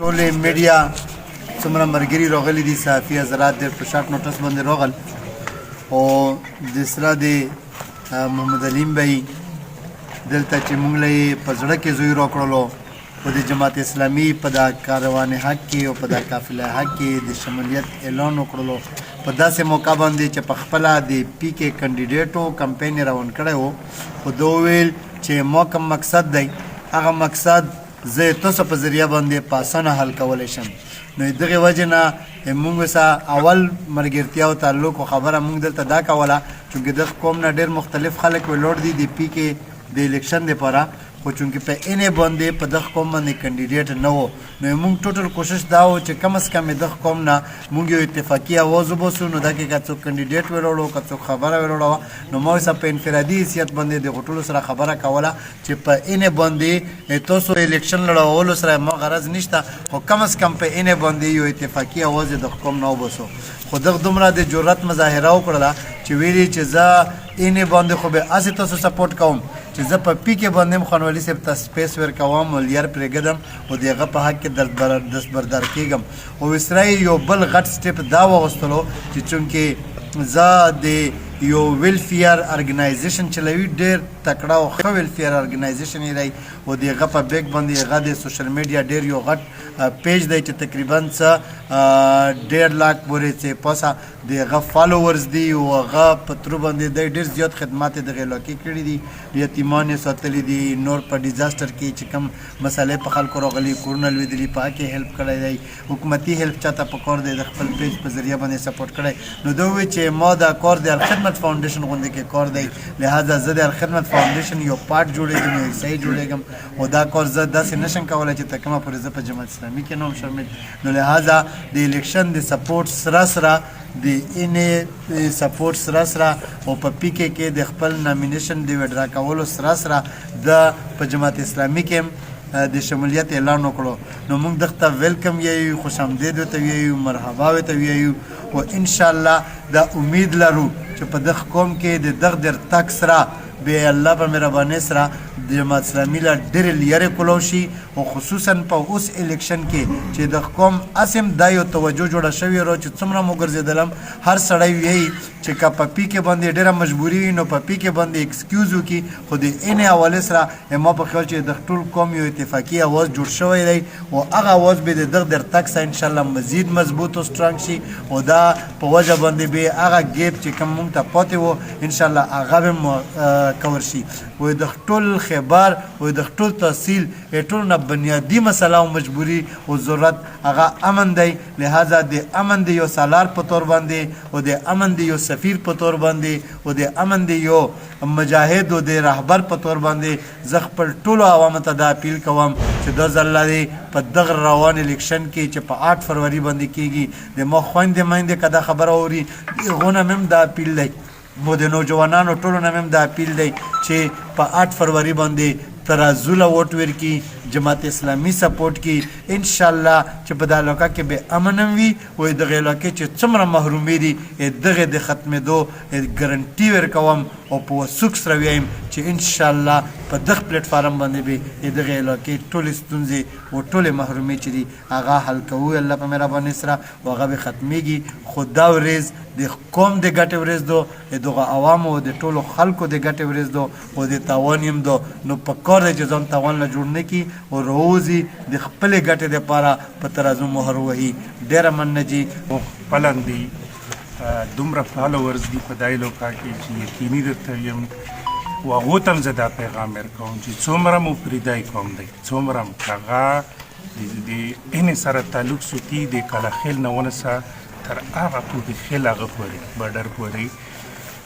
ټولې میډیا څومره ملګري راغلي دي صحافي حضرات ډېر په شارټ نوټس باندې راغل او د سره د محمد علیم بھائی دلته چې موږ له یې په زړه کې زوی راکړلو په د جماعت اسلامي په دا کاروان حق کې او په دا قافله حق کې د شمولیت اعلان وکړلو په داسې موقع باندې چې په خپله د پی کې کینډیډیټو کمپین یې روان کړی و خو ده وویل چې ما کوم مقصد دی هغه مقصد زه یې تاسو په ذریعه باندې په اسانه حل کولی شم نو د دغې وجې نه موږ سره اول ملګرتیا او تعلق او خبره موږ دلته دا کوله چونکې دغه قوم نه ډېر مختلف خلک ولاړ دي د پی کې د الیکشن دپاره خو چونکې په اینې باندې په دغه قوم باندې کینډیډیټ نه و نو موږ ټوټل کوشش دا و چې کم از کم دغه قوم نه موږ یو اتفاقي اواز وباسو نو دا کې که څوک کینډیډیټ ولاړو که څوک خبره ولاړه نو ما ورسره په انفرادي حیثیت باندې د ټولو سره خبره کوله چې په اینې باندې تاسو الیکشن لړولو سره ما غرض نشته خو کم از کم په اینې باندې یو اتفاقي اواز د قوم نه وباسو خو دغه دومره د جرأت مظاهره وکړله چې ویلي چې زه اینې باندې خو به هسې تاسو سپورټ کوم چې زه په پی کې باندې هم خانولي صاحب ته سپیس ورکوم او لیر پرېږدم او د هغه په حق کې دستبردار کېږم او وسره یو بل غټ سټیپ دا واغوستلو چې چونکې زه د یو ویلفیر ارګنایزیشن چلوي ډېر تکړه او ښه ویلفیر ارګنایزیشن یې دی او د هغه په بیک باندې هغه د سوشل میډیا ډېر یو غټ پیج دی چې تقریبا څه 1.5 لاک پورې چې پاسه د هغه فالوورز دي او هغه په ترو باندې دی ډېر زیات خدمات یې دغې علاقې کړي دي یتیمان یې ساتلي دي نور په ډیزاسټر کې چې کوم مسئلې په خلکو راغلي کورونه لوېدلي په هغه کې هیلپ کړی دی حکومتي هیلپ چاته په کار دی د خپل پیج په ذریعه باندې سپورټ کړی نو ده وویل چې ما دا کار د الخدمت فاونډیشن غوندې کې کار دی لهذا زه د الخدمت فاونډیشن یو پارټ جوړېږم یو حصه جوړېږم او دا کار زه داسې نشم کولی چې تر کومه پورې زه په جماعت اسلامي کې نه وم شامل نو لهذا د الیکشن د سپورټ سره سره د اینې سپورټ سره سره او په پی کې د خپل نامینیشن د وډرا کولو سره سره د په جماعت اسلامي کې د شمولیت اعلان وکړو نو موږ دغه ته ویلکم یو خوش آمدید ورته ویو مرحبا ورته ویو او انشاءالله دا امید لرو چې په دغه قوم کې د دغه در تک سره به الله په مهربانۍ سره د جماعت اسلامي له ډېرې لرې کولو شي او خصوصا په اوس الیکشن کې چې د قوم اسم دا یو توجه جوړه شوې وه چې څومره مو ګرځېدلم هر سړی وایي چې که په پی کې باندې ډېره مجبوري وي نو په پی کې باندې ایکسکیوز وکړي خو د اینې حوالې سره ما په خیال چې د ټول قوم یو اتفاقي اواز جوړ شوی دی او هغه اواز به د دغه در تک سره انشاءالله مزید مضبوط او سټرانګ شي او دا په وجه باندې به هغه ګیپ چې کوم موږ ته پاتې و انشاءالله هغه به کور شي و د ټول خبر و د ټول تحصیل ټول نه بنیادی مسله او مجبوری او ضرورت هغه امن دی لہذا د امن دی یو سالار په تور باندې او د امن دی یو سفیر په تور باندې او د امن دی یو مجاهد او د رهبر په تور باندې زه خپل ټولو عوامو ته دا اپیل کوم چې دا ځل دی په دغه روان الیکشن کې چې په 8 فروری باندې کېږي د ما خویندې میندې که دا خبره اوري هغو نه هم دا اپیل دی مو د نوجوانانو ټولو نه هم دا اپیل دی چې په 8 فروری باندې ترازوله ووټ ورکړي جماعت اسلامي سپورټ کی انشاءالله چې په دا علاقه کې به امن وي او دغه علاقې چې څومره محرومې دي دغه د ختمېدو ګارنټي ورکوم او په وثوق سره وایم چې انشاءالله په دغه پلیټفارم باندې به دغه علاقې ټولې ستونزې او ټولې محرومې چې دي هغه حل کوو الله په مهربانۍ سره او هغه به ختمېږي خو دا ورځ د قوم د ګټې ورځ دو دغه عوامو د ټولو خلکو د ګټې ورځ دو او د تاوان یم دو نو په کار دی چې ځان تاوان نه جوړ نه کړي او روزي د خپلې ګټې دپاره په ترازو مهر ووهي ډېره مننه جي خپله دي دومره فالوورز دي په دا علاقه کې چې یقیني درته یم و هغو ته هم زه دا پیغام ورکوم چې څومره مو پریدی قوم دی څومره هم هغه د اینې سره تعلق ساتي د کلاخیل نه ونیسه تر هغه پورې خیل هغه پورې بډر پورې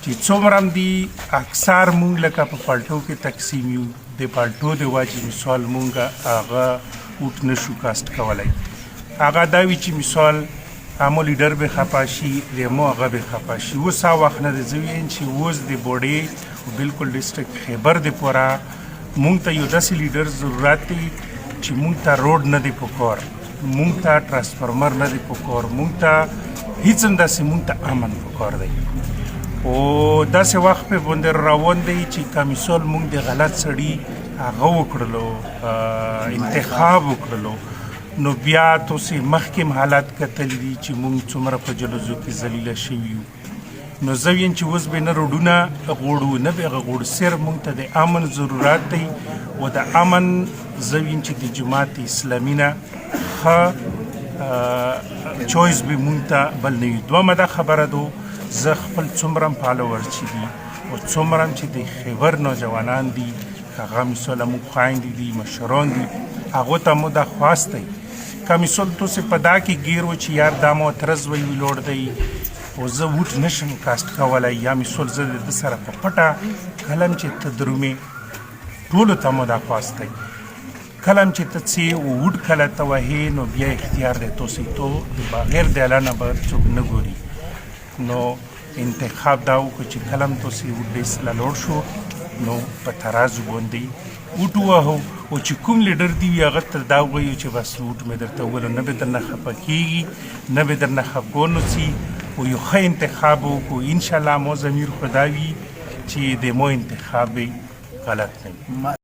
چې څومره هم دي اکثر مونږ لکه په پالټو کې تقسیم یو د پالټو د واجب مثال مونږ هغه اوټ نشو کاست کولی هغه دا وي چې مثال امو لیډر به خفه شي ریمو هغه به خفه شي اوس هغه وخت نه دی زه ویم چې اوس د بوډۍ بالکل ډسټرکټ خیبر د پوره مونږ ته یو داسې لیډر ضرورت دی چې مونږ ته روډ نه دی پکار مونږ ته ټرانسفارمر نه دی پکار مونږ ته هیڅ هم داسې مونږ ته امن پکار دی او داسې وخت په باندې روان دی چې که مثال مونږ د غلط سړي هغه وکړلو انتخاب وکړلو نو بیا تاسې مخکې حالات کتلی دي چې موږ څومره په جلوزو کې ذلیله شوي یو. نو زه ویم چې اوس به نه روډونه غوړو نه به غوړ صرف موږ ته د امن ضرورت دی و د امن زه ویم چې د جماعت اسلامي نه ښه چویس به موږ ته بل نه وي. دویمه دا خبره ده زه خپل څومره فالوور چې دي او څومره چې د خیبر نوجوانان دي هغه مثال موږ خویندې دي مشران دي هغو ته مو دا خواست دی که مثال تاسې په دا کې ګیر و چې یار دا مو ترز وی ویلوړ دی او زه ووټ نشم کاسټ کولی یا مثال زه د ده سره په پټه کلم چې ته درومې ټولو ته مو دا خواست دی کلم چې ته څې ووټ کله ته وهې نو بیا اختیار دی تاسې تو د بغیر د اعلانه به څوک نه ګوري. نو انتخاب دا وکړو چې کلم تاسې ووټ بیس له لوړ شو نو په ترازو باندې ووټ ووهو او چې کوم لیډر دی وي هغه ته دا ووایو چې بس ووټ مې درته وویلو نه به درنه خفه کېږي نه به درنه خفګان وڅي او یو ښه انتخاب وکړو انشاءالله مو ضمیر خدا وي چې د مو انتخاب غلط نه وي.